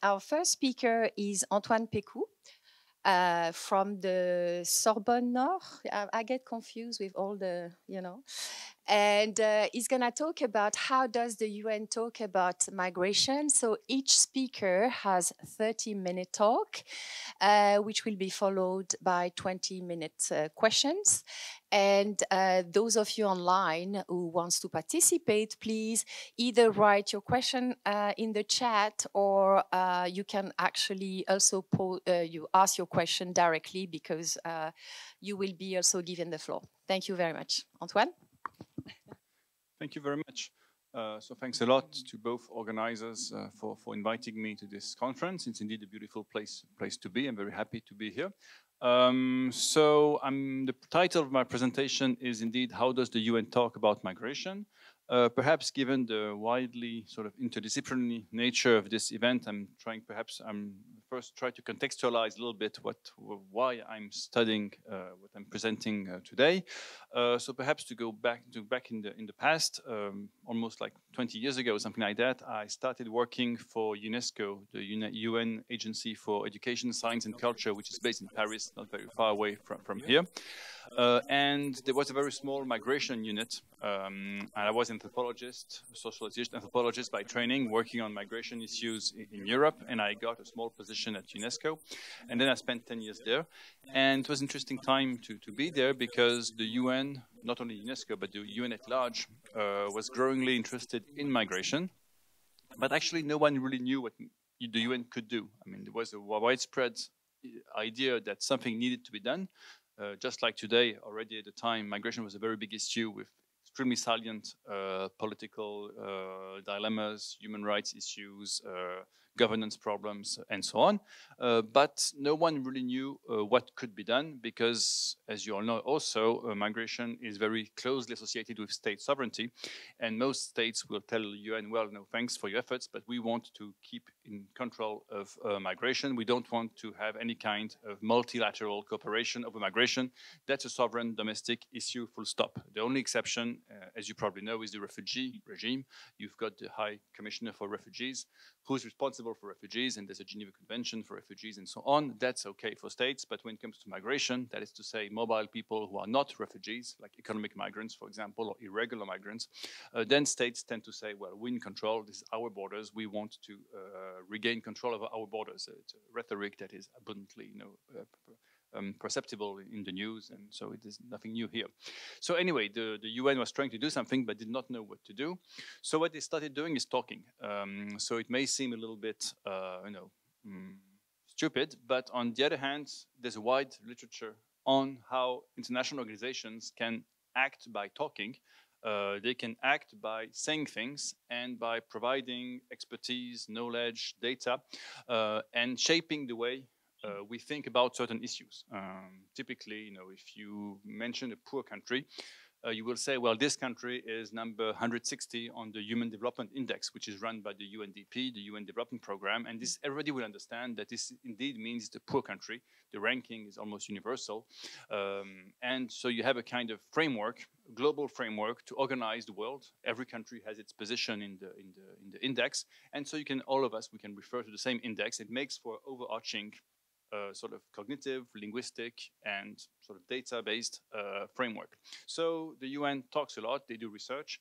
Our first speaker is Antoine PÉCOUD from the Sorbonne Nord. I get confused with all the, and he's going to talk about how does the UN talk about migration. So each speaker has 30-minute talk, which will be followed by 20-minute questions. And those of you online who wants to participate, please either write your question in the chat, or you can actually also you ask your question directly, because you will be also given the floor. Thank you very much. Antoine? Thank you very much. So thanks a lot to both organizers for inviting me to this conference. It's indeed a beautiful place to be. I'm very happy to be here. The title of my presentation is indeed, how does the UN talk about migration? Perhaps given the widely sort of interdisciplinary nature of this event, I'm first try to contextualize a little bit why I'm studying what I'm presenting today. So perhaps to go back in the past, almost like 20 years ago, something like that, I started working for UNESCO, the UN Agency for Education, Science and Culture, which is based in Paris, not very far away from here. And there was a very small migration unit. And I was an anthropologist, sociologist, anthropologist by training, working on migration issues in Europe. And I got a small position at UNESCO. And then I spent 10 years there. And it was an interesting time to be there, because the UN, not only UNESCO, but the UN at large, was growingly interested in migration. But actually, no one really knew what the UN could do. I mean, there was a widespread idea that something needed to be done. Just like today, already at the time, migration was a very big issue with extremely salient political dilemmas, human rights issues, governance problems, and so on. But no one really knew what could be done, because, as you all know also, migration is very closely associated with state sovereignty. And most states will tell the UN, well, no, thanks for your efforts, but we want to keep in control of migration. We don't want to have any kind of multilateral cooperation over migration. That's a sovereign domestic issue, full stop. The only exception, as you probably know, is the refugee regime. You've got the High Commissioner for Refugees, who's responsible for refugees, and there's a Geneva Convention for refugees and so on. That's okay for states, but when it comes to migration, that is to say mobile people who are not refugees, like economic migrants, for example, or irregular migrants, then states tend to say, well, we're in control, this is our borders, we want to regain control of our borders. It's a rhetoric that is abundantly, perceptible in the news, and so it is nothing new here. So anyway, the UN was trying to do something, but did not know what to do. So what they started doing is talking. So it may seem a little bit, stupid, but on the other hand, there's a wide literature on how international organizations can act by talking. They can act by saying things and by providing expertise, knowledge, data, and shaping the way we think about certain issues. Typically, if you mention a poor country, you will say, well, this country is number 160 on the Human Development Index, which is run by the UNDP, the UN Development Program. And this, everybody will understand that this indeed means the poor country. The ranking is almost universal. And so you have a kind of framework, global framework to organize the world. Every country has its position in the index. And so all of us, we can refer to the same index. It makes for overarching sort of cognitive, linguistic, and sort of data-based framework. So the UN talks a lot, they do research,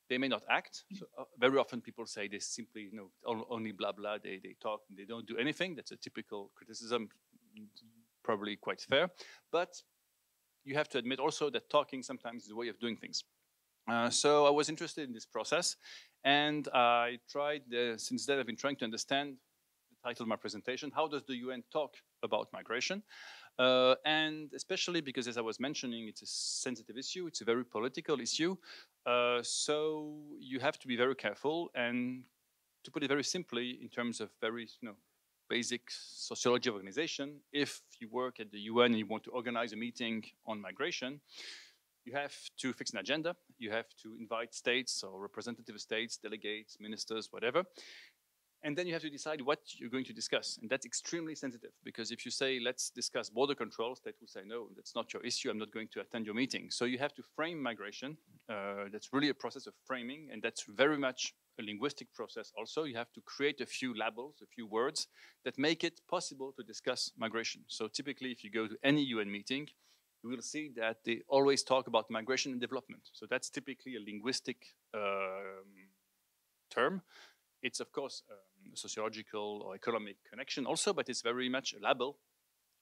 they may not act. So very often people say they simply, only blah, blah, they talk, and they don't do anything. That's a typical criticism, probably quite fair. But you have to admit also that talking sometimes is a way of doing things. So I was interested in this process, and I tried, since then I've been trying to understand title of my presentation, how does the UN talk about migration? And especially because, as I was mentioning, it's a sensitive issue, it's a very political issue, so you have to be very careful. And to put it very simply, in terms of very basic sociology of organization, if you work at the UN and you want to organize a meeting on migration, you have to fix an agenda, you have to invite states or representative states, delegates, ministers, whatever. And then you have to decide what you're going to discuss. And that's extremely sensitive, because if you say, let's discuss border controls, state will say, no, that's not your issue, I'm not going to attend your meeting. So you have to frame migration. That's really a process of framing, and that's very much a linguistic process also. You have to create a few labels, a few words that make it possible to discuss migration. So typically, if you go to any UN meeting, you will see that they always talk about migration and development. So that's typically a linguistic term. It's, of course, a sociological or economic connection also, but it's very much a label.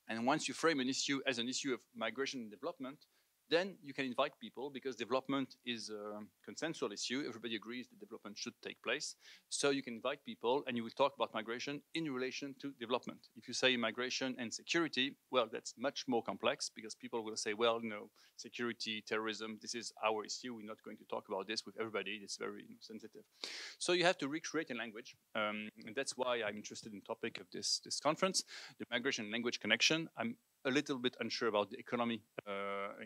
And once you frame an issue as an issue of migration and development, then you can invite people, because development is a consensual issue. Everybody agrees that development should take place. So you can invite people and you will talk about migration in relation to development. If you say migration and security, well, that's much more complex, because people will say, well, no, security, terrorism, this is our issue. We're not going to talk about this with everybody. It's very sensitive. So you have to recreate a language. And that's why I'm interested in the topic of this conference, the migration and language connection. I'm a little bit unsure about the economy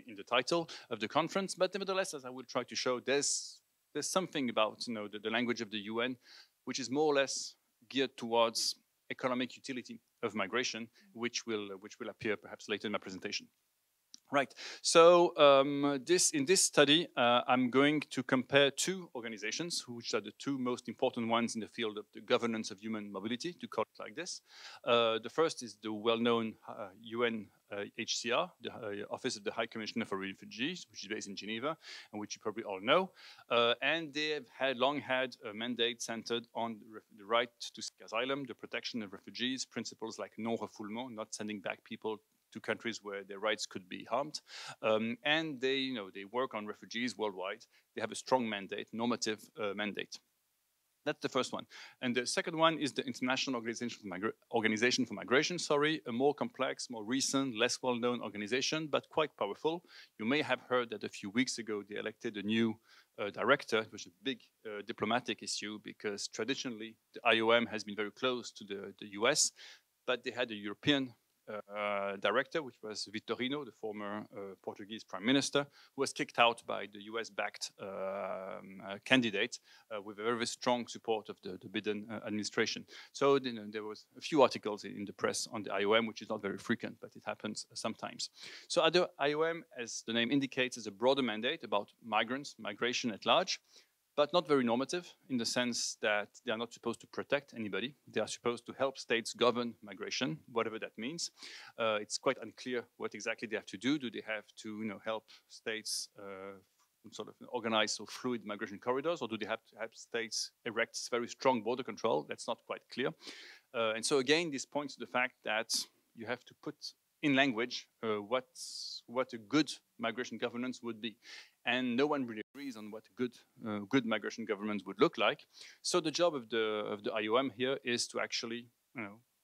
in the title of the conference, but nevertheless, as I will try to show, there's something about the language of the UN, which is more or less geared towards economic utility of migration, which will appear perhaps later in my presentation. Right. So in this study, I'm going to compare two organizations, which are the two most important ones in the field of the governance of human mobility, to call it like this. The first is the well-known UNHCR, the Office of the High Commissioner for Refugees, which is based in Geneva, and which you probably all know. And they have long had a mandate centered on the right to seek asylum, the protection of refugees, principles like non-refoulement, not sending back people to countries where their rights could be harmed, and they work on refugees worldwide. They have a strong mandate, normative mandate. That's the first one. And the second one is the International Organization for Migration, a more complex, more recent, less well-known organization, but quite powerful. You may have heard that a few weeks ago they elected a new director. It was a big diplomatic issue, because traditionally the IOM has been very close to the US, but they had a European director, which was Vitorino, the former Portuguese prime minister, who was kicked out by the US-backed candidate with a very strong support of the Biden administration. So there was a few articles in the press on the IOM, which is not very frequent, but it happens sometimes. So the IOM, as the name indicates, is a broader mandate about migrants, migration at large, but not very normative, in the sense that they are not supposed to protect anybody. They are supposed to help states govern migration, whatever that means. It's quite unclear what exactly they have to do. Do they have to help states sort of organize fluid migration corridors, or do they have to have states erect very strong border control? That's not quite clear. And so again, this points to the fact that you have to put in language what a good migration governance would be. And no one really agrees on what a good migration governance would look like. So the job of the IOM here is to actually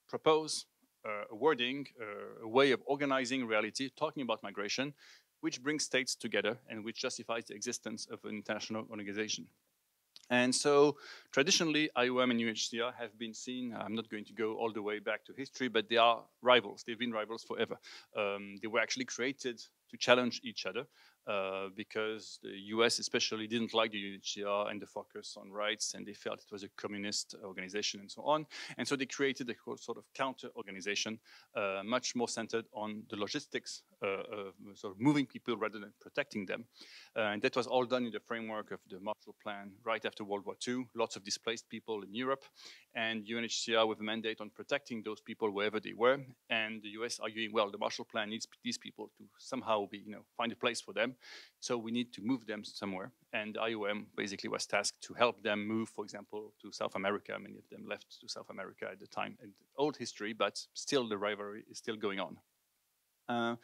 propose a wording, a way of organizing reality, talking about migration, which brings states together and which justifies the existence of an international organization. And so traditionally, IOM and UNHCR have been seen, I'm not going to go all the way back to history, but they are rivals. They've been rivals forever. They were actually created to challenge each other. Because the US especially didn't like the UNHCR and the focus on rights, and they felt it was a communist organization and so on. And so they created a sort of counter organization, much more centered on the logistics, sort of moving people rather than protecting them. And that was all done in the framework of the Marshall Plan right after World War II, lots of displaced people in Europe, and UNHCR with a mandate on protecting those people wherever they were, and the US arguing, well, the Marshall Plan needs these people to somehow be, find a place for them. So we need to move them somewhere. And the IOM basically was tasked to help them move, for example, to South America. Many of them left to South America at the time. And old history, but still the rivalry is still going on.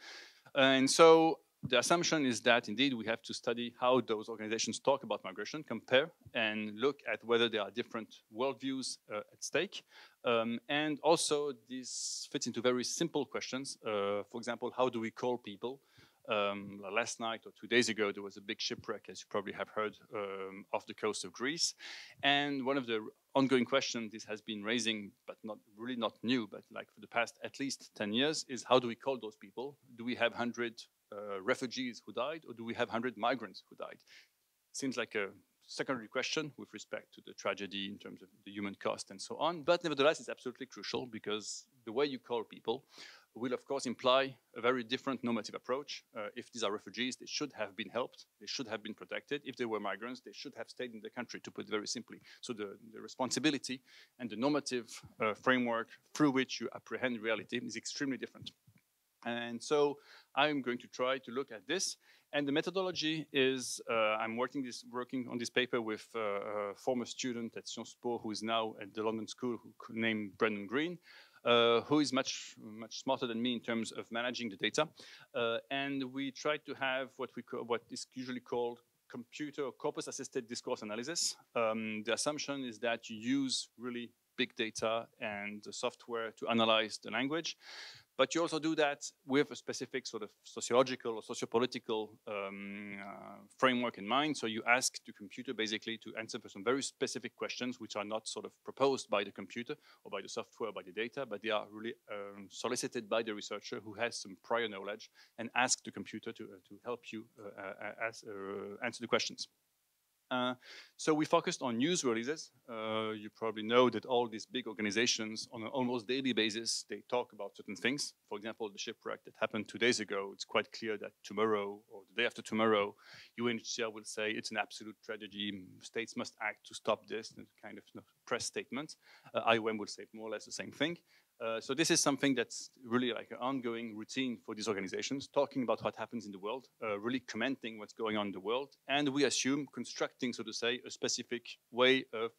And so the assumption is that indeed we have to study how those organizations talk about migration, compare, and look at whether there are different worldviews at stake. And also this fits into very simple questions. For example, how do we call people? Last night or 2 days ago, there was a big shipwreck, as you probably have heard, off the coast of Greece. And one of the ongoing questions this has been raising, but not new, but like for the past at least 10 years, is how do we call those people? Do we have 100 refugees who died, or do we have 100 migrants who died? Seems like a secondary question with respect to the tragedy in terms of the human cost and so on. But nevertheless, it's absolutely crucial because the way you call people will, of course, imply a very different normative approach. If these are refugees, they should have been helped. They should have been protected. If they were migrants, they should have stayed in the country, to put it very simply. So the responsibility and the normative framework through which you apprehend reality is extremely different. And so I'm going to try to look at this. And the methodology is, I'm working on this paper with a former student at Sciences Po who is now at the London School, named Brendan Green, who is much smarter than me in terms of managing the data. And we try to have what is usually called computer or corpus-assisted discourse analysis. The assumption is that you use really big data and the software to analyze the language. But you also do that with a specific sort of sociological or sociopolitical framework in mind. So you ask the computer basically to answer for some very specific questions, which are not sort of proposed by the computer or by the software or by the data, but they are really solicited by the researcher who has some prior knowledge and ask the computer to help you answer the questions. So we focused on news releases. You probably know that all these big organizations on an almost daily basis, they talk about certain things. For example, the shipwreck that happened 2 days ago, it's quite clear that tomorrow or the day after tomorrow, UNHCR will say it's an absolute tragedy. States must act to stop this, and kind of press statement. IOM will say more or less the same thing. So this is something that's really like an ongoing routine for these organizations, talking about what happens in the world, really commenting what's going on in the world, and we assume constructing, so to say, a specific way of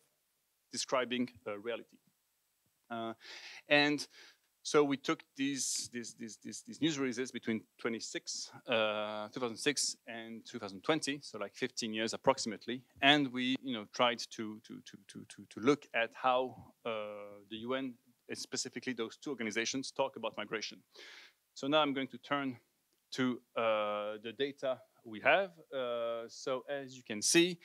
describing reality. And so we took these news releases between 2006 and 2020, so like 15 years approximately, and we tried to look at how the UN, specifically those two organizations, talk about migration. So now I'm going to turn to the data we have. So as you can see,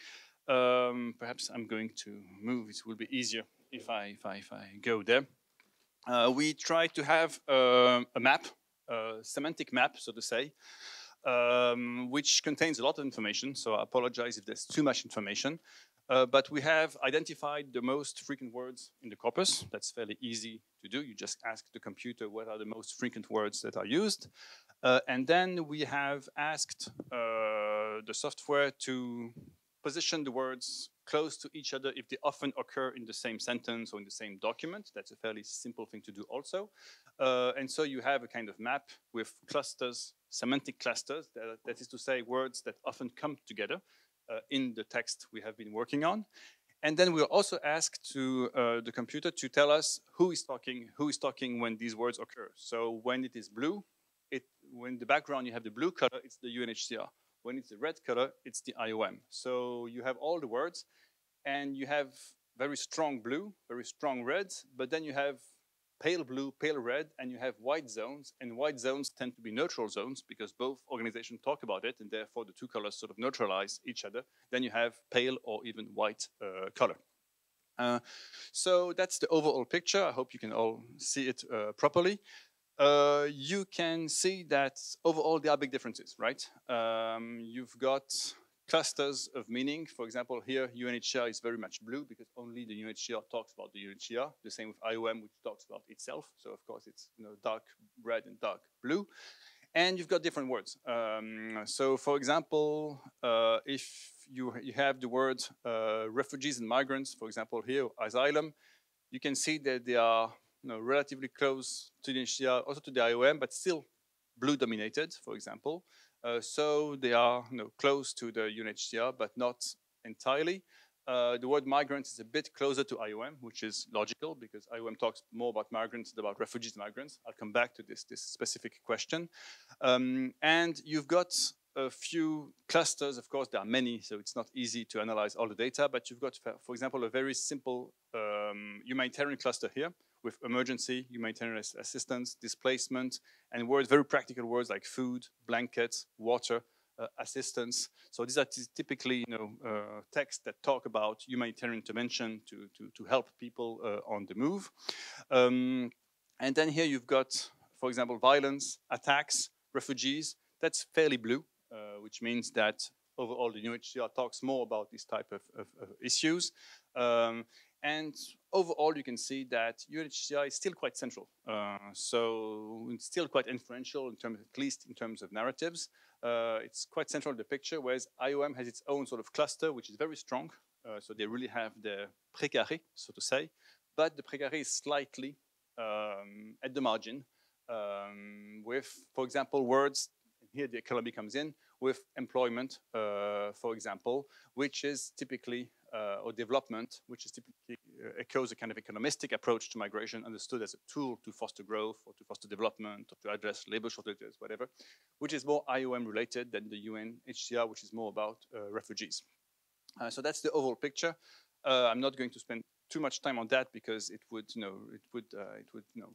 perhaps I'm going to move. It will be easier if I go there. We try to have a map, a semantic map, so to say, which contains a lot of information. So I apologize if there's too much information. But we have identified the most frequent words in the corpus. That's fairly easy to do. You just ask the computer what are the most frequent words that are used. And then we have asked the software to position the words close to each other if they often occur in the same sentence or in the same document. That's a fairly simple thing to do also. And so you have a kind of map with clusters, semantic clusters, that is to say words that often come together in the text we have been working on. And then we'll also ask to the computer to tell us who is talking when these words occur. So when it is blue, when the background you have the blue color, it's the UNHCR. When it's the red color, it's the IOM. So you have all the words, and you have very strong blue, very strong red, but then you have pale blue, pale red, and you have white zones, and white zones tend to be neutral zones because both organizations talk about it, and therefore the two colors sort of neutralize each other. Then you have pale or even white color. So that's the overall picture. I hope you can all see it properly. You can see that overall there are big differences, right? You've got clusters of meaning. For example, here UNHCR is very much blue because only the UNHCR talks about the UNHCR. The same with IOM, which talks about itself. So of course it's dark red and dark blue. And you've got different words. So for example, if you have the word refugees and migrants, for example here, asylum, you can see that they are relatively close to the UNHCR, also to the IOM, but still blue dominated, for example. So they are close to the UNHCR, but not entirely. The word migrants is a bit closer to IOM, which is logical because IOM talks more about migrants than about refugees and migrants. I'll come back to this specific question. And you've got a few clusters. Of course, there are many, so it's not easy to analyze all the data, but you've got, for example, a very simple humanitarian cluster here with emergency, humanitarian assistance, displacement, and words, very practical words like food, blankets, water, assistance. So these are typically texts that talk about humanitarian intervention to help people on the move. And then here you've got, for example, violence, attacks, refugees. That's fairly blue, which means that overall, the UNHCR talks more about this type of issues. And overall, you can see that UNHCR is still quite central. So it's still quite influential in terms, at least in terms of narratives. It's quite central in the picture, whereas IOM has its own sort of cluster, which is very strong. So they really have the précaré, so to say. But the précaré is slightly at the margin with, for example, words, here the economy comes in, with employment, for example, which is typically, or development, which is typically echoes a kind of economistic approach to migration, understood as a tool to foster growth or to foster development or to address labor shortages, whatever, which is more IOM related than the UNHCR, which is more about refugees. So that's the overall picture. I'm not going to spend too much time on that because it would, I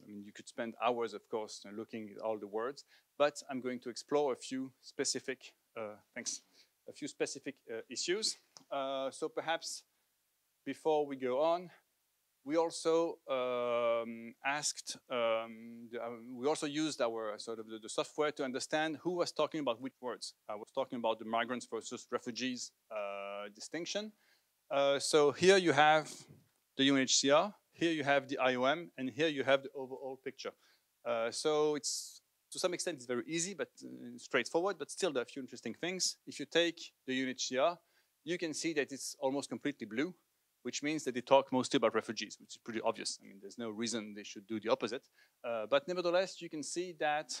mean, you could spend hours, of course, looking at all the words, but I'm going to explore a few specific, issues. So perhaps before we go on, we also we also used our sort of the software to understand who was talking about which words. I was talking about the migrants versus refugees distinction. So here you have the UNHCR, here you have the IOM, and here you have the overall picture. So it's, to some extent, it's very easy, but straightforward, but still there are a few interesting things. If you take the UNHCR, you can see that it's almost completely blue, which means that they talk mostly about refugees, which is pretty obvious. I mean, there's no reason they should do the opposite. But nevertheless, you can see that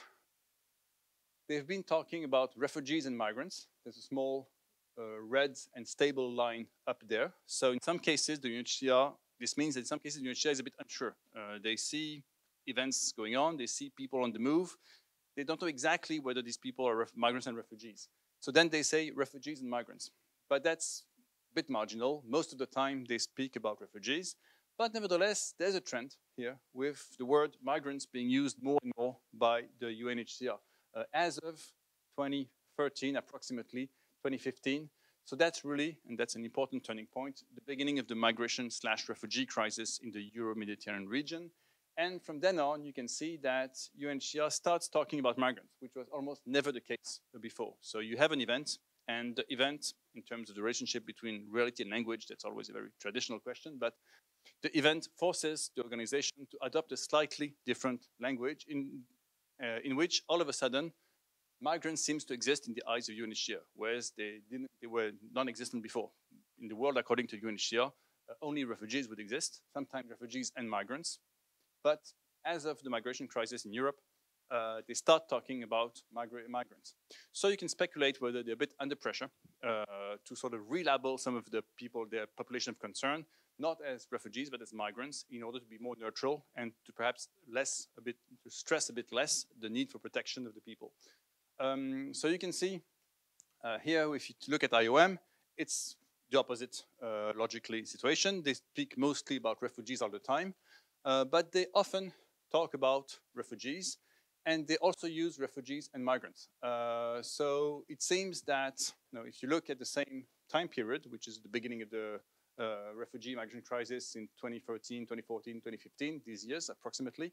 they've been talking about refugees and migrants. There's a small red and stable line up there. So in some cases, the UNHCR, this means that in some cases, the UNHCR is a bit unsure. They see events going on, they see people on the move. They don't know exactly whether these people are migrants and refugees. So then they say refugees and migrants. But that's a bit marginal. Most of the time, they speak about refugees. But nevertheless, there's a trend here with the word migrants being used more and more by the UNHCR. As of 2013, approximately 2015. So that's really, and that's an important turning point, the beginning of the migration/refugee crisis in the Euro-Mediterranean region. And from then on, you can see that UNHCR starts talking about migrants, which was almost never the case before. So you have an event, and the event, in terms of the relationship between reality and language, that's always a very traditional question, but the event forces the organization to adopt a slightly different language in which all of a sudden migrants seems to exist in the eyes of UNHCR, whereas they were non-existent before. In the world, according to UNHCR, only refugees would exist, sometimes refugees and migrants. But as of the migration crisis in Europe, they start talking about migrants. So you can speculate whether they're a bit under pressure to sort of relabel some of the people, their population of concern, not as refugees, but as migrants, in order to be more neutral and to perhaps to stress a bit less the need for protection of the people. So you can see here, if you look at IOM, it's the opposite logically situation. They speak mostly about refugees all the time, but they often talk about refugees, and they also use refugees and migrants. So it seems that if you look at the same time period, which is the beginning of the refugee migration crisis in 2013, 2014, 2015, these years approximately,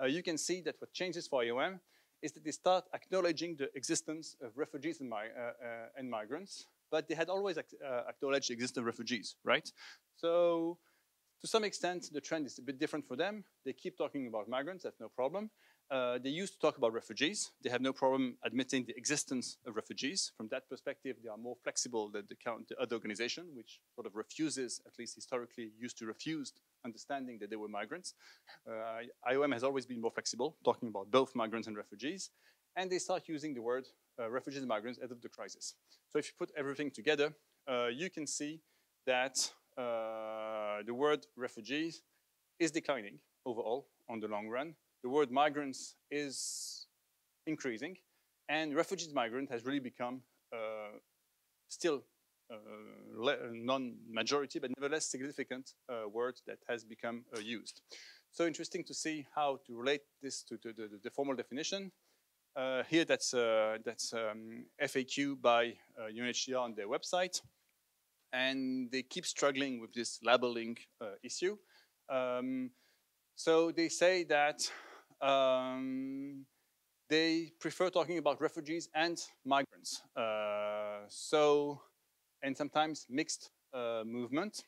you can see that what changes for IOM is that they start acknowledging the existence of refugees and migrants, but they had always acknowledged the existence of refugees, right? So to some extent, the trend is a bit different for them. They keep talking about migrants, that's no problem. They used to talk about refugees. They have no problem admitting the existence of refugees. From that perspective, they are more flexible than the other organization, which sort of refuses, at least historically, used to refuse understanding that they were migrants. IOM has always been more flexible, talking about both migrants and refugees. And they start using the word refugees and migrants as of the crisis. So if you put everything together, you can see that the word refugees is declining overall on the long run. The word migrants is increasing, and refugees and migrant has really become still non-majority, but nevertheless significant word that has become used. So interesting to see how to relate this to the formal definition. Here that's FAQ by UNHCR on their website, and they keep struggling with this labeling issue. So they say that they prefer talking about refugees and migrants. And sometimes mixed movement.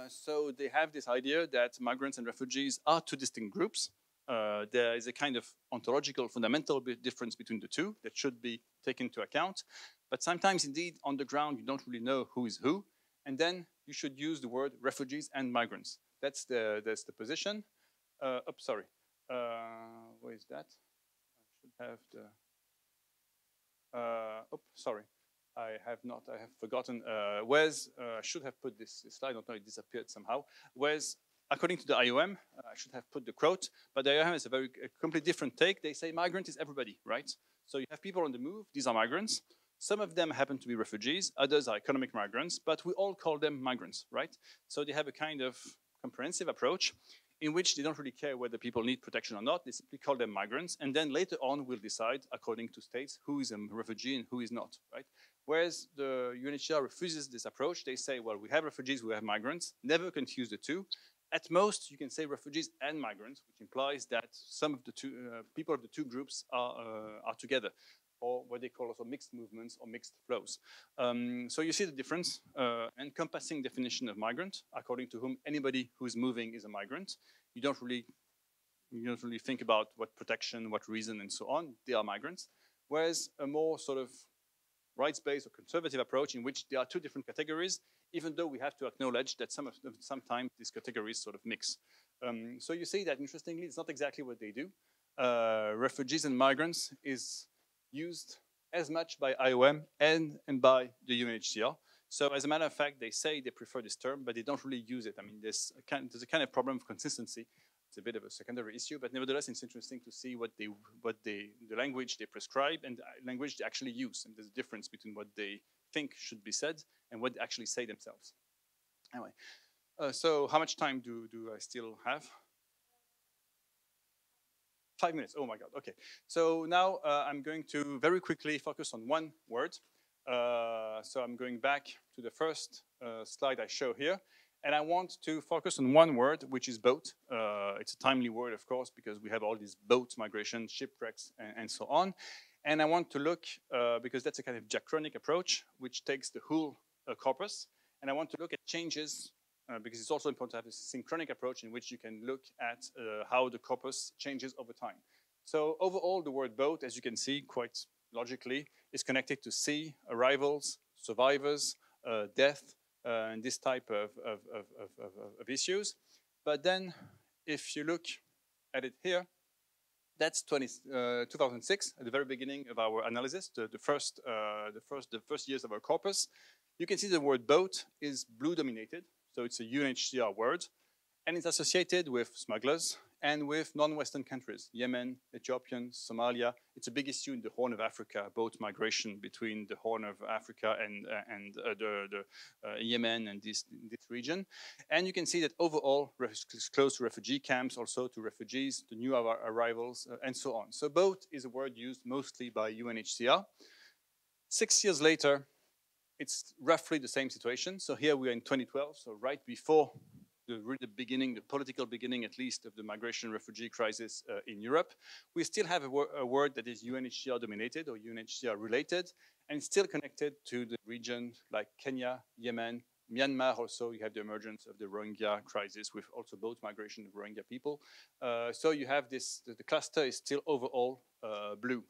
So they have this idea that migrants and refugees are two distinct groups. There is a kind of ontological, fundamental difference between the two that should be taken into account. But sometimes, indeed, on the ground, you don't really know who is who. And then you should use the word refugees and migrants. That's the position. Oops, sorry. Where is that? I should have the... sorry. I have forgotten. I should have put this slide, I don't know, it disappeared somehow. According to the IOM, I should have put the quote, but the IOM has a completely different take. They say migrant is everybody, right? So you have people on the move, these are migrants. Some of them happen to be refugees, others are economic migrants, but we all call them migrants, right? So they have a kind of comprehensive approach in which they don't really care whether people need protection or not. They simply call them migrants, and then later on we'll decide, according to states, who is a refugee and who is not, right? Whereas the UNHCR refuses this approach. They say, well, we have refugees, we have migrants, never confuse the two. At most, you can say refugees and migrants, which implies that some of the two people of the two groups are together, or what they call also mixed movements or mixed flows. So you see the difference, encompassing definition of migrant, according to whom anybody who is moving is a migrant. You don't really think about what protection, what reason, and so on. They are migrants. Whereas a more sort of rights-based or conservative approach in which there are two different categories, even though we have to acknowledge that sometimes these categories sort of mix. So you see that, interestingly, it's not exactly what they do. Refugees and migrants is used as much by IOM and by the UNHCR. So as a matter of fact, they say they prefer this term, but they don't really use it. I mean, there's a kind of problem of consistency. It's a bit of a secondary issue, but nevertheless, it's interesting to see the language they prescribe and the language they actually use. And there's a difference between what they think should be said and what they actually say themselves. Anyway, so how much time do I still have? 5 minutes, oh my God, okay. So now I'm going to very quickly focus on one word. So I'm going back to the first slide I show here. And I want to focus on one word, which is boat. It's a timely word, of course, because we have all these boat migration, shipwrecks, and so on. And I want to look, because that's a kind of diachronic approach, which takes the whole corpus. And I want to look at changes, because it's also important to have a synchronic approach in which you can look at how the corpus changes over time. So overall, the word boat, as you can see, quite logically, is connected to sea, arrivals, survivors, death, and this type of issues. But then, if you look at it here, that's 2006, at the very beginning of our analysis, the first years of our corpus. You can see the word boat is blue dominated, so it's a UNHCR word, and it's associated with smugglers and with non-Western countries, Yemen, Ethiopia, Somalia. It's a big issue in the Horn of Africa, boat migration between the Horn of Africa and Yemen and this region. And you can see that overall, it's close to refugee camps, also to refugees, to new arrivals, and so on. So boat is a word used mostly by UNHCR. 6 years later, it's roughly the same situation. So here we are in 2012, so right before the beginning, the political beginning, at least, of the migration refugee crisis in Europe. We still have a word that is UNHCR dominated or UNHCR related, and it's still connected to the region like Kenya, Yemen, Myanmar. Also, you have the emergence of the Rohingya crisis with also boat migration of Rohingya people. So you have this, the cluster is still overall blue.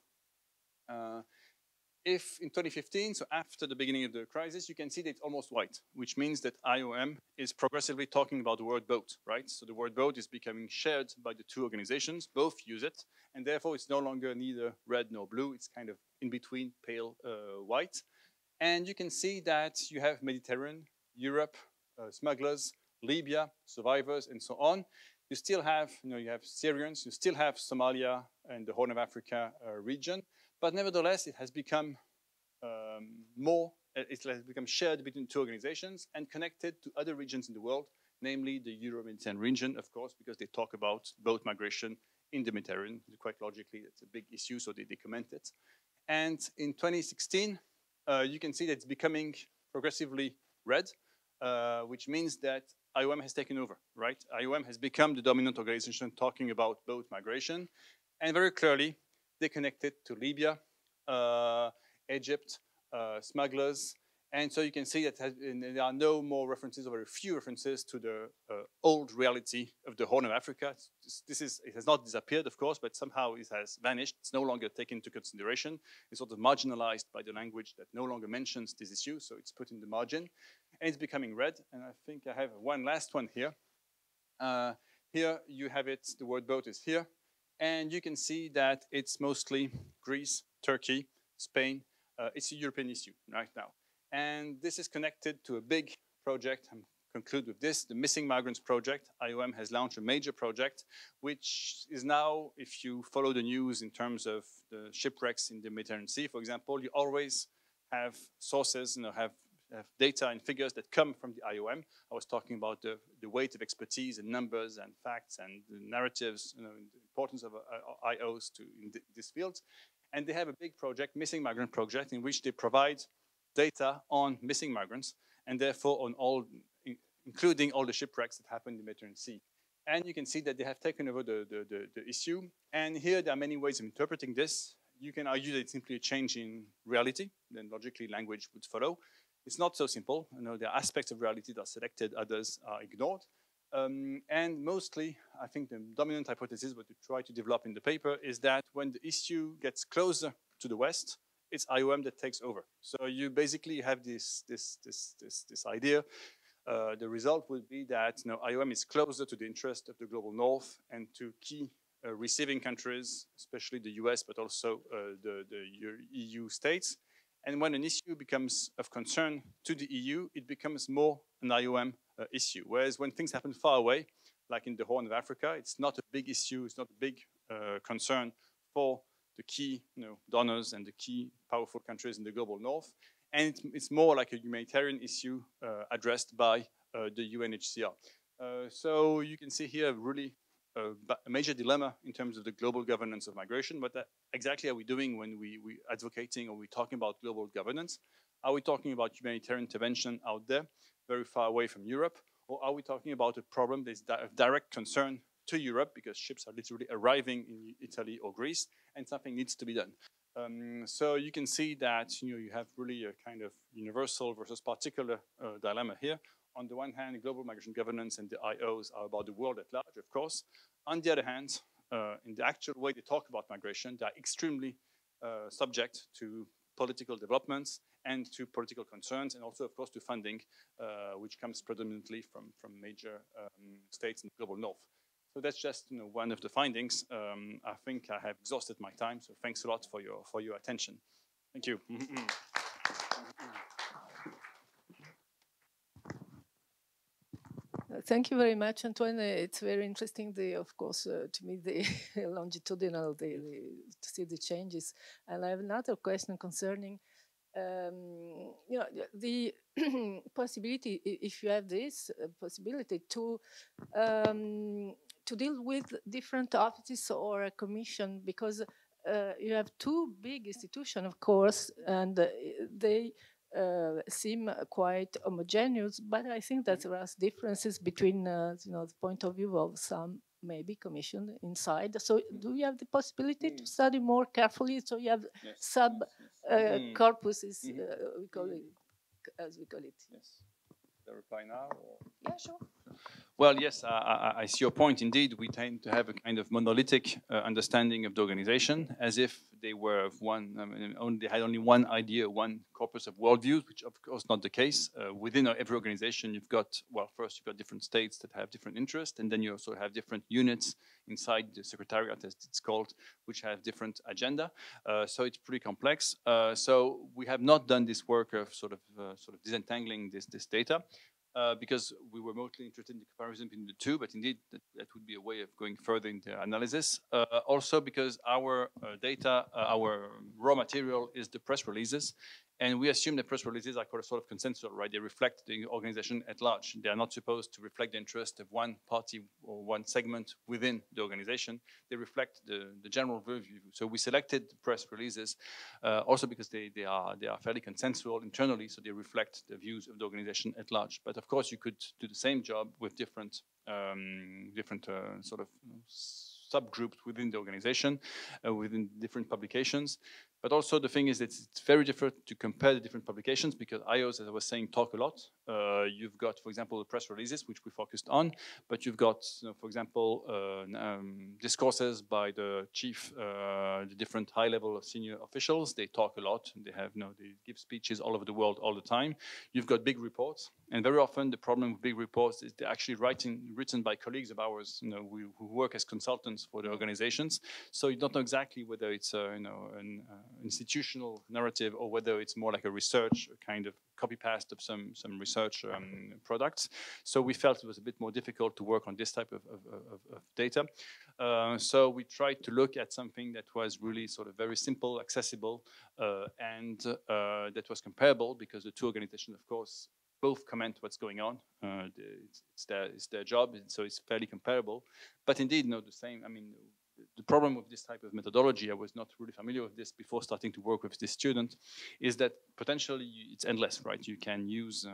If in 2015, so after the beginning of the crisis, you can see that it's almost white, which means that IOM is progressively talking about the word boat, right? So the word boat is becoming shared by the two organizations, both use it, and therefore it's no longer neither red nor blue, it's kind of in between pale white. And you can see that you have Mediterranean, Europe, smugglers, Libya, survivors, and so on. You still have, you have Syrians, you still have Somalia and the Horn of Africa region. But nevertheless, it has become it has become shared between two organizations and connected to other regions in the world, namely the Euro-Mediterranean region, of course, because they talk about boat migration in the Mediterranean. Quite logically, it's a big issue, so they comment it. And in 2016, you can see that it's becoming progressively red, which means that IOM has taken over, right? IOM has become the dominant organization talking about boat migration. And very clearly, They connected to Libya, Egypt, smugglers. And so you can see that there are no more references, or very few references to the old reality of the Horn of Africa. It has not disappeared, of course, but somehow it has vanished. It's no longer taken into consideration. It's sort of marginalized by the language that no longer mentions this issue, so it's put in the margin. And it's becoming red, and I think I have one last one here. Here you have it, the word boat is here, and you can see that it's mostly Greece, Turkey, Spain. It's a European issue right now. And this is connected to a big project. I'm conclude with this, the Missing Migrants Project. IOM has launched a major project, which is now, if you follow the news in terms of the shipwrecks in the Mediterranean Sea, for example, you always have sources, have data and figures that come from the IOM. I was talking about the weight of expertise and numbers and facts and the narratives, the importance of IOs in this field. And they have a big project, Missing Migrant Project, in which they provide data on missing migrants, and therefore on all, including all the shipwrecks that happened in the Mediterranean Sea. And you can see that they have taken over the issue. And here there are many ways of interpreting this. You can argue that it's simply a change in reality, then logically language would follow. It's not so simple. There are aspects of reality that are selected, others are ignored. And mostly, I think the dominant hypothesis, what we try to develop in the paper, is that when the issue gets closer to the West, it's IOM that takes over. So you basically have this idea. The result would be that IOM is closer to the interest of the global North and to key receiving countries, especially the US, but also the EU states. And when an issue becomes of concern to the EU, it becomes more an IOM issue. Whereas when things happen far away, like in the Horn of Africa, it's not a big issue, it's not a big concern for the key donors and the key powerful countries in the global North. And it's more like a humanitarian issue addressed by the UNHCR. So you can see here really a major dilemma in terms of the global governance of migration. What exactly are we doing when we're advocating or we're talking about global governance? Are we talking about humanitarian intervention out there, very far away from Europe? Or are we talking about a problem that's of direct concern to Europe because ships are literally arriving in Italy or Greece and something needs to be done? So you can see that you have really a kind of universal versus particular dilemma here. On the one hand, global migration governance and the IOs are about the world at large, of course. On the other hand, in the actual way they talk about migration, they are extremely subject to political developments and to political concerns, and also, of course, to funding, which comes predominantly from major states in the global North. So that's just one of the findings. I think I have exhausted my time, so thanks a lot for your attention. Thank you. Thank you very much, Antoine. It's very interesting, of course, to me, the longitudinal, to see the changes. And I have another question concerning, the possibility, if you have this possibility to deal with different offices or a commission, because you have two big institutions, of course, and they seem quite homogeneous, but I think that there are differences between the point of view of some maybe commission inside. So do you have the possibility to study more carefully? So you have corpuses, we call it, as we call it. Yes. Should I reply now? Or? Yeah, sure. Well, yes, I see your point. Indeed, we tend to have a kind of monolithic understanding of the organization, as if they were of one. They had only one idea, one corpus of worldviews, which of course not the case. Within every organization, you've got first you've got different states that have different interests, and then you also have different units inside the secretariat, as it's called, which have different agenda. So it's pretty complex. So we have not done this work of sort of disentangling this data. Because we were mostly interested in the comparison between the two, but indeed that would be a way of going further in the analysis. Also because our data, our raw material is the press releases, and we assume that press releases are sort of consensual, right? They reflect the organization at large. They are not supposed to reflect the interest of one party or one segment within the organization. They reflect the general view. So we selected press releases also because they are fairly consensual internally, so they reflect the views of the organization at large. But of course, you could do the same job with different sort of subgroups within the organization, within different publications. But also the thing is that it's very difficult to compare the different publications because IOs, as I was saying, talk a lot. You've got, for example, the press releases, which we focused on, but you've got, for example, discourses by the chief, the different high-level senior officials. They talk a lot. They have, they give speeches all over the world all the time. You've got big reports, and very often the problem with big reports is they're actually written by colleagues of ours, who work as consultants for the organizations. So you don't know exactly whether it's, an institutional narrative or whether it's more like a research, a kind of copy-paste of some research products. So we felt it was a bit more difficult to work on this type of data. So we tried to look at something that was really sort of very simple, accessible, and that was comparable because the two organizations, of course, both comment what's going on. It's their job, so it's fairly comparable. But indeed, the same. I mean, the problem with this type of methodology, I was not really familiar with this before starting to work with this student, is that potentially it's endless, right? You can use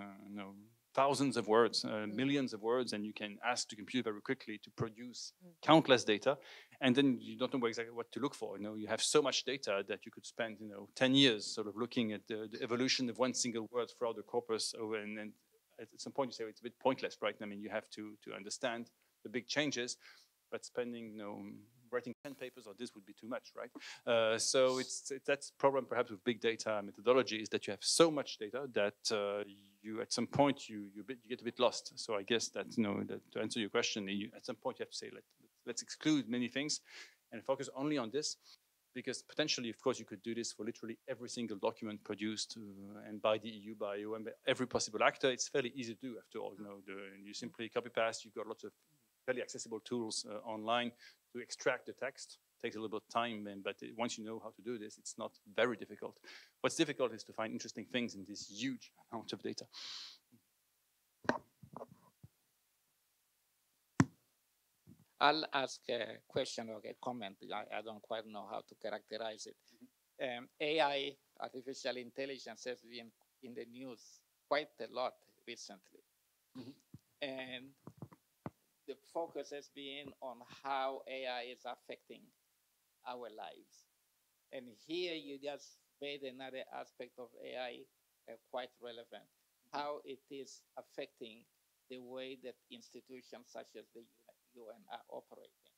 thousands of words, millions of words, and you can ask the computer very quickly to produce countless data, and then you don't know exactly what to look for. You have so much data that you could spend 10 years sort of looking at the evolution of one single word throughout the corpus, and at some point you say it's a bit pointless, right? I mean, you have to understand the big changes, but spending writing 10 papers on this would be too much, right? So that's the problem perhaps with big data methodology, is that you have so much data that you at some point you get a bit lost. So I guess that that to answer your question, at some point you have to say let's exclude many things and focus only on this, because potentially, of course, you could do this for literally every single document produced and by the EU, by UN, by every possible actor. It's fairly easy to do after all. You simply copy paste. You've got lots of fairly accessible tools online to extract the text. It takes a little bit of time, but once you know how to do this, it's not very difficult. What's difficult is to find interesting things in this huge amount of data. I'll ask a question or a comment. I don't quite know how to characterize it. AI, artificial intelligence, has been in the news quite a lot recently. And the focus has been on how AI is affecting our lives. And here you just made another aspect of AI quite relevant, how it is affecting the way that institutions such as the UN are operating.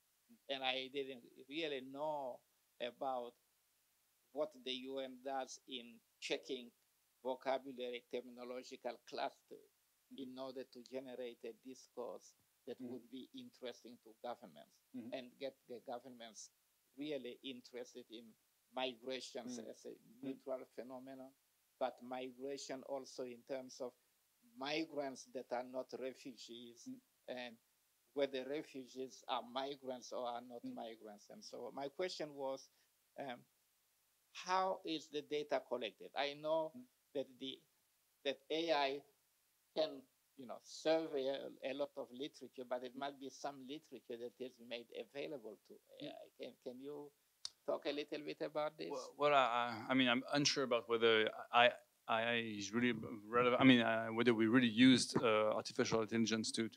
And I didn't really know about what the UN does in checking vocabulary, terminological clusters in order to generate a discourse that would be interesting to governments and get the governments really interested in migrations as a neutral phenomenon, but migration also in terms of migrants that are not refugees and whether refugees are migrants or are not migrants. And so my question was, how is the data collected? I know that that AI can survey a lot of literature, but it might be some literature that is made available to AI. Can you talk a little bit about this? Well, I mean, I'm unsure about whether AI is really relevant. I mean, whether we really used artificial intelligence to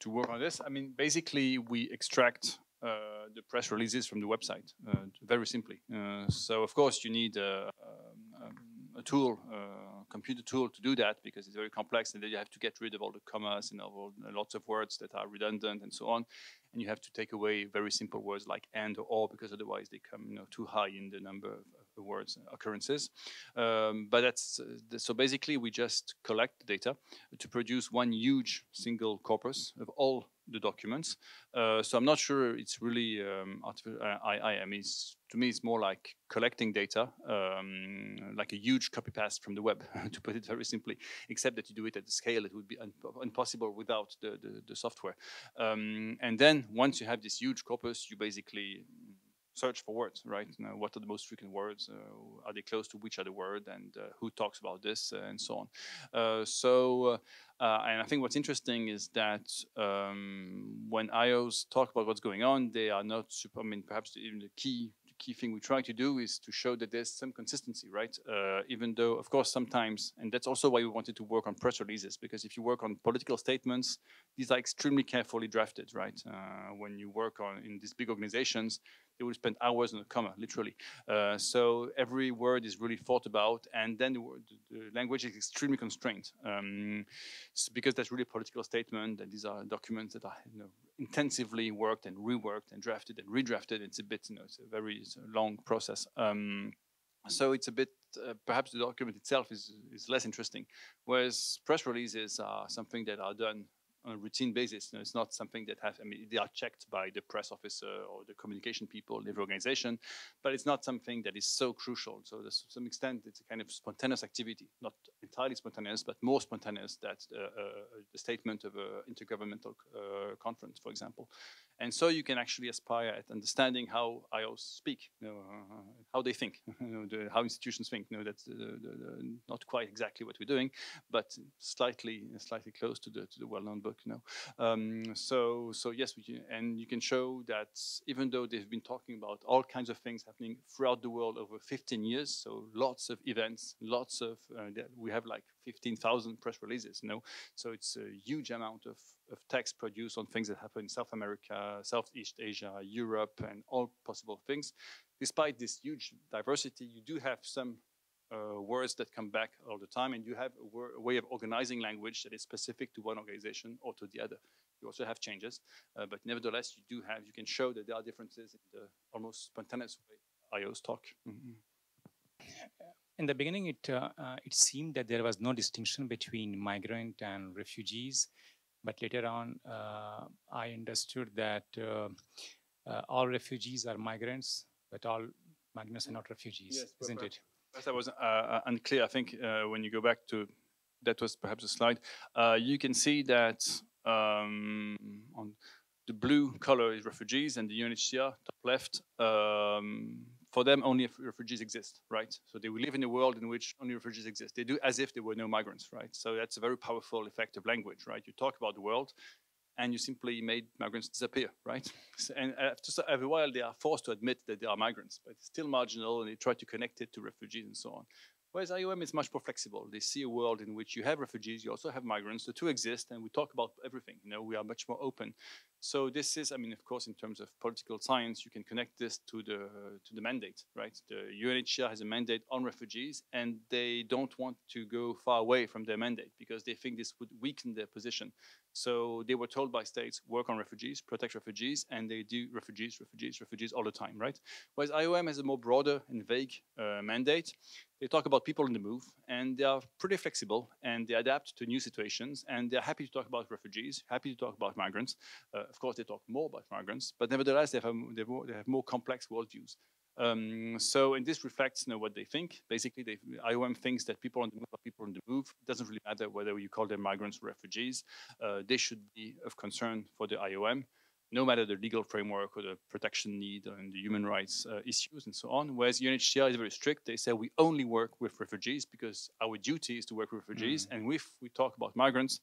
work on this. I mean, basically, we extract the press releases from the website very simply. So, of course, you need a tool, computer tool to do that, because it's very complex, and then you have to get rid of all the commas and all lots of words that are redundant and so on, and you have to take away very simple words like and or all, because otherwise they come too high in the number of words occurrences. But that's so basically we just collect the data to produce one huge single corpus of all the documents. So I'm not sure it's really I mean, to me it's more like collecting data, like a huge copy paste from the web, to put it very simply, except that you do it at the scale that would be impossible without the software. And then once you have this huge corpus, you basically search for words, right? What are the most frequent words? Are they close to which other word? And who talks about this? And so on. And I think what's interesting is that when IOs talk about what's going on, they are not super, I mean, perhaps even the key key thing we try to do is to show that there's some consistency, right? Even though, of course, sometimes, and that's also why we wanted to work on press releases, because if you work on political statements, these are extremely carefully drafted, right? When you work in these big organizations, they will spend hours on a comma, literally. So every word is really thought about, and then the language is extremely constrained. So because that's really a political statement, and these are documents that are intensively worked and reworked and drafted and redrafted. It's a bit, it's a long process. So it's a bit, perhaps the document itself is less interesting, whereas press releases are something that are done on a routine basis. It's not something that they are checked by the press officer or the communication people in every organization, but it's not something that is so crucial. So to some extent, it's a kind of spontaneous activity, not entirely spontaneous, but more spontaneous than the statement of an intergovernmental conference, for example. And so you can actually aspire at understanding how IOs speak, how they think, how institutions think. That's not quite exactly what we're doing, but slightly close to the well-known book. So yes, and you can show that even though they've been talking about all kinds of things happening throughout the world over 15 years, so lots of events, lots of we have like 15,000 press releases. So it's a huge amount of text produced on things that happen in South America, Southeast Asia, Europe, and all possible things. Despite this huge diversity, you do have some words that come back all the time, and you have a way of organizing language that is specific to one organization or to the other. You also have changes, but nevertheless, you can show that there are differences in the almost spontaneous way IOs talk. Mm-hmm. In the beginning, it seemed that there was no distinction between migrant and refugees, but later on, I understood that all refugees are migrants, but all migrants are not refugees, yes, isn't it? That was unclear. I think when you go back to, that was perhaps a slide, you can see that on the blue color is refugees, and the UNHCR, top left, for them only refugees exist, right? So they will live in a world in which only refugees exist. They do as if there were no migrants, right? So that's a very powerful effect of language, right? You talk about the world, and you simply made migrants disappear, right? And after a while, they are forced to admit that they are migrants, but it's still marginal, and they try to connect it to refugees and so on. Whereas IOM is much more flexible. They see a world in which you have refugees, you also have migrants, the two exist, and we talk about everything. We are much more open. So this is, of course, in terms of political science, you can connect this to the mandate, right? The UNHCR has a mandate on refugees, and they don't want to go far away from their mandate because they think this would weaken their position. So they were told by states, work on refugees, protect refugees, and they do refugees all the time, right? Whereas IOM has a more broader and vague mandate. They talk about people on the move, and they are pretty flexible, and they adapt to new situations, and they're happy to talk about refugees, happy to talk about migrants. Of course, they talk more about migrants, but nevertheless, they have more complex worldviews. So, and this reflects what they think. Basically, IOM thinks that people on the move are people on the move. It doesn't really matter whether you call them migrants or refugees. They should be of concern for the IOM, no matter the legal framework or the protection need and the human rights issues and so on. Whereas UNHCR is very strict. They say we only work with refugees because our duty is to work with refugees. And if we talk about migrants,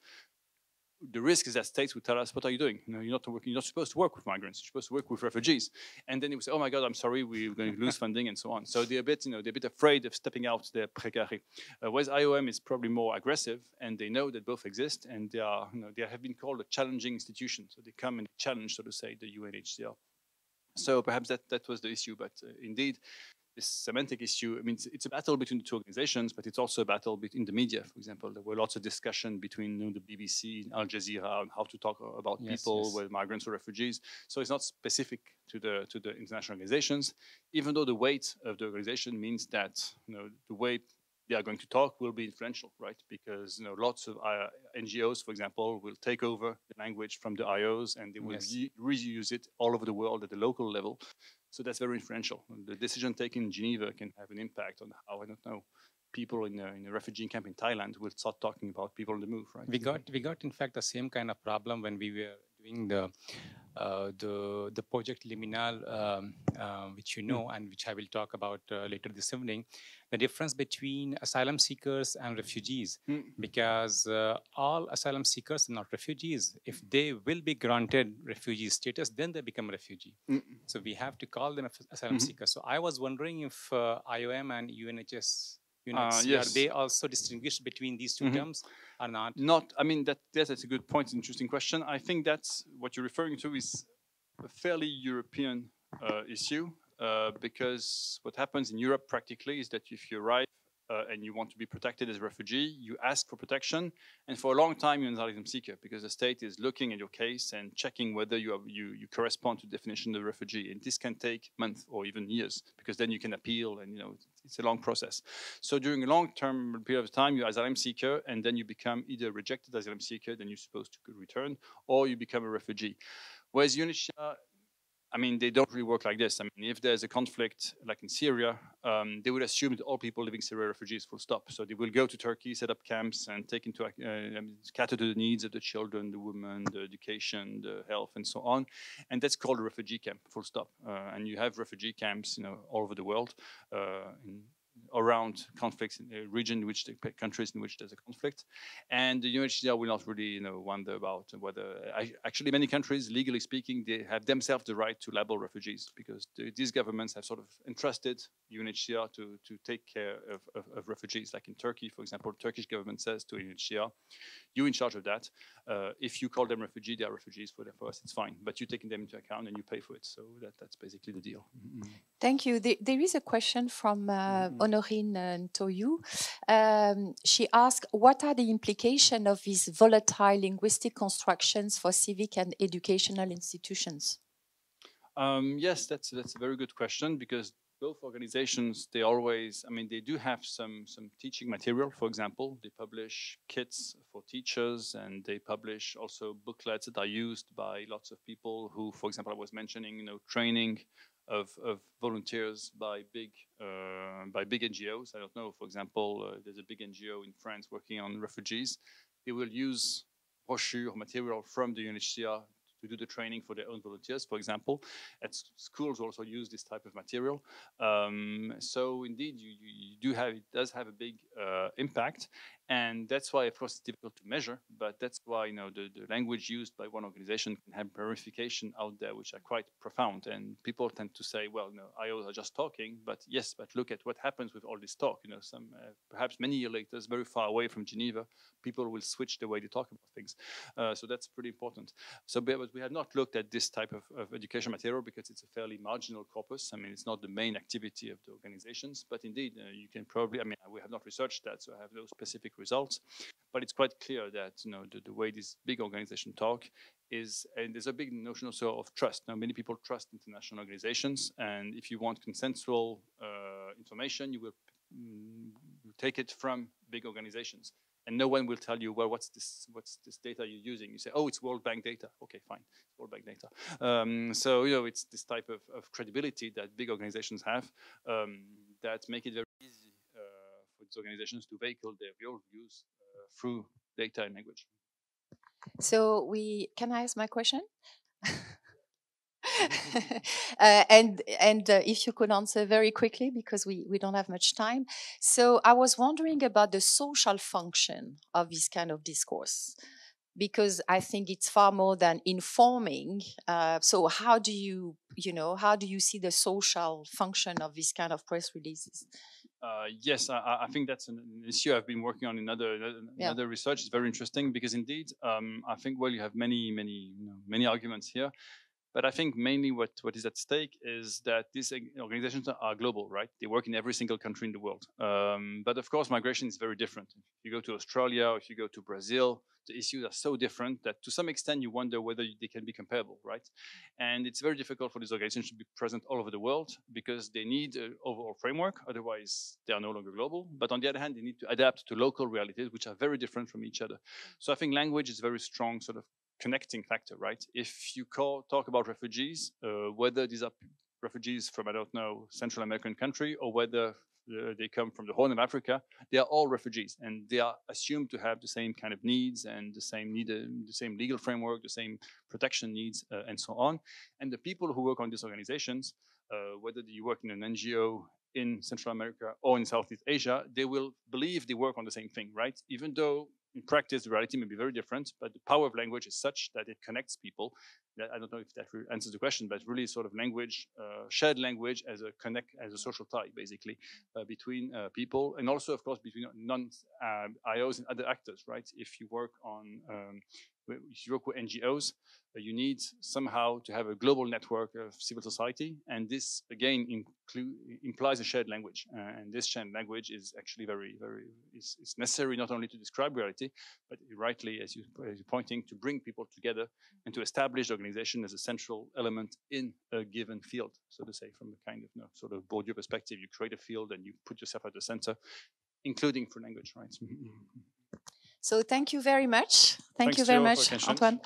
the risk is that states will tell us, what are you doing? You're not supposed to work with migrants. You're supposed to work with refugees. And then they will say, oh my God, I'm sorry, we're going to lose funding and so on. So they're a bit, they're a bit afraid of stepping out their précaré. Whereas IOM is probably more aggressive, and they know that both exist, and they are, they have been called a challenging institution. So they come and challenge, so to say, the UNHCR. So perhaps that was the issue, but indeed, this semantic issue, it's a battle between the two organizations, but it's also a battle between the media, for example. There were lots of discussion between the BBC and Al Jazeera on how to talk about people, whether migrants or refugees. So it's not specific to the international organizations, even though the weight of the organization means that the way they are going to talk will be influential, right? Because lots of NGOs, for example, will take over the language from the IOs, and they will reuse it all over the world at the local level. So that's very influential. The decision taken in Geneva can have an impact on how, I don't know, people in a refugee camp in Thailand will start talking about people on the move, right? We got in fact the same kind of problem when we were doing the the project Liminal, which you know, and which I will talk about later this evening, the difference between asylum seekers and refugees, because all asylum seekers are not refugees. If they will be granted refugee status, then they become refugee. So we have to call them asylum seekers. So I was wondering if IOM and UNHCR, yes. they also distinguish between these two terms or not? Not, I mean, that's a good point, interesting question. I think that's what you're referring to is a fairly European issue, because what happens in Europe practically is that if you arrive and you want to be protected as a refugee, you ask for protection, and for a long time you're an asylum seeker because the state is looking at your case and checking whether you correspond to the definition of the refugee, and this can take months or even years because then you can appeal, and it's a long process. So during a long-term period of time, you're an asylum seeker, and then you become either rejected asylum seeker, then you're supposed to return, or you become a refugee. Whereas UNHCR, I mean, they don't really work like this. I mean, if there's a conflict like in Syria, they would assume that all people living in Syria are refugees, full stop. So they will go to Turkey, set up camps, and take into cater to the needs of the children, the women, the education, the health, and so on. And that's called a refugee camp, full stop. And you have refugee camps, all over the world, around conflicts in the region in which the countries in which there's a conflict. And the UNHCR will not really wonder about whether actually many countries, legally speaking, they have themselves the right to label refugees because these governments have sort of entrusted UNHCR to take care of refugees. Like in Turkey, for example, the Turkish government says to UNHCR, you're in charge of that. If you call them refugee, they are refugees for us, it's fine. But you're taking them into account and you pay for it. So that's basically the deal. Thank you. There is a question from Honorine Ntoyou. She asked, what are the implications of these volatile linguistic constructions for civic and educational institutions? Yes, that's a very good question because both organizations, they always, I mean, they do have some teaching material. For example, they publish kits for teachers, and they publish also booklets that are used by lots of people who, for example, I was mentioning, training of volunteers by big NGOs. I don't know, for example, there's a big NGO in France working on refugees. They will use brochure material from the UNHCR to do the training for their own volunteers, for example. At schools also use this type of material. So indeed, you do have, it does have a big impact. And that's why, of course, it's difficult to measure, but that's why, the language used by one organization can have ramifications out there which are quite profound. And people tend to say, well, IOs are just talking, but yes, but look at what happens with all this talk. Some perhaps many years later, very far away from Geneva, people will switch the way they talk about things. So that's pretty important. So, but we have not looked at this type of education material because it's a fairly marginal corpus. I mean, it's not the main activity of the organizations, but indeed, you can probably, I mean, we have not researched that, so I have no specific results, but it's quite clear that the way these big organizations talk is, and there's a big notion also of trust. Now, many people trust international organizations, and if you want consensual information, you will take it from big organizations, and no one will tell you, well, what's this data you're using? You say, oh, it's World Bank data. Okay, fine, it's World Bank data. So it's this type of credibility that big organizations have that make it very easy for these organizations to vehicle their real views through data and language. So can I ask my question? And if you could answer very quickly because we don't have much time. So I was wondering about the social function of this kind of discourse, because I think it's far more than informing. So how do you see the social function of this kind of press releases? Yes, I think that's an issue I've been working on in other research. It's very interesting because indeed, I think, well, you have many arguments here. But I think mainly what is at stake is that these organizations are global, right? They work in every single country in the world. But of course, migration is very different. If you go to Australia, or if you go to Brazil, the issues are so different that to some extent you wonder whether they can be comparable, right? And it's very difficult for these organizations to be present all over the world because they need an overall framework. Otherwise, they are no longer global. But on the other hand, they need to adapt to local realities, which are very different from each other. So I think language is a very strong sort of connecting factor, right? If you talk about refugees, whether these are refugees from, I don't know, Central American country, or whether they come from the Horn of Africa, they are all refugees, and they are assumed to have the same kind of needs and the same legal framework, the same protection needs, and so on. And the people who work on these organizations, whether you work in an NGO in Central America or in Southeast Asia, they will believe they work on the same thing, right? Even though in practice, the reality may be very different, but the power of language is such that it connects people. I don't know if that answers the question, but really sort of language, shared language as a social tie, basically, between people, and also, of course, between non-IOs and other actors, right? If you work with NGOs, you need somehow to have a global network of civil society, and this again implies a shared language, and this shared language is actually is necessary not only to describe reality, but rightly, as you're pointing, to bring people together and to establish the organization as a central element in a given field, so to say, from a kind of sort of Bourdieu perspective. You create a field and you put yourself at the center, including for language, right? So thank you very much. Thank Thanks you very for much, attention. Antoine.